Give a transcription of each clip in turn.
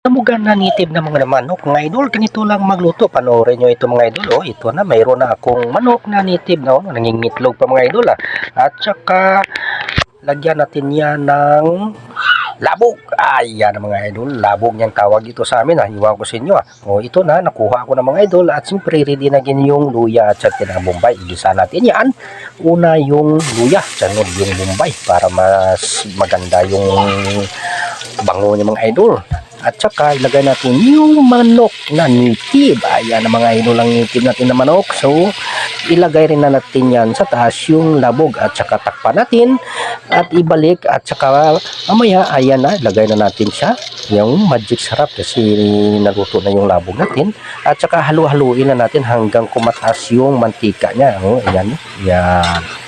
Namugan na native na mga manok mga idol, ganito lang magluto. Panoorin nyo ito mga idol. Oh, ito na, mayroon na akong manok na native na nangingitlog pa mga idol. At saka lagyan natin yan ng labog. Ayan mga idol, labog niyang tawag dito sa amin. Iwan ko sa inyo. O ito na, nakuha ko na mga idol. At siyempre ready na din yung luya at saka ng bombay. Igisa natin yan. Una yung luya, sunod yung bombay para mas maganda yung bango niya mga idol. At saka ilagay natin yung manok na native. Ayan na mga idol ang native natin na manok. So ilagay rin na natin yan sa taas yung labog at saka takpan natin at ibalik at saka mamaya ayan na, ilagay na natin siya yung magic sarap kasi naluto na yung labog natin at saka halu-haluin na natin hanggang kumataas yung mantika niya. Oh, ayan, yan.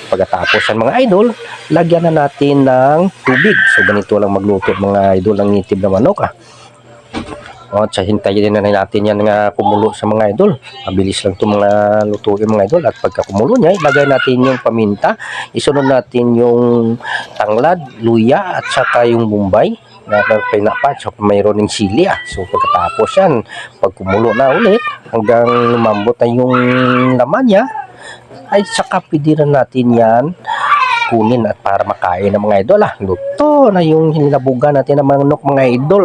Pagkatapos yan mga idol, lagyan na natin ng tubig. So ganito lang magluto mga idol ng native na manok. O, hintayin na natin yan nga kumulo sa mga idol. Mabilis lang itong mga lutuin mga idol. At pagka kumulo niya, ilagay natin yung paminta. Isunod natin yung tanglad, luya, at saka yung bombay na pinapat. So mayroon ng sili. So pagkatapos yan, pag kumulo na ulit, hanggang lumambot na yung laman niya, ay saka pwede na natin yan kunin at para makain ng mga idol. Luto na yung hinabugan natin ng manok mga idol.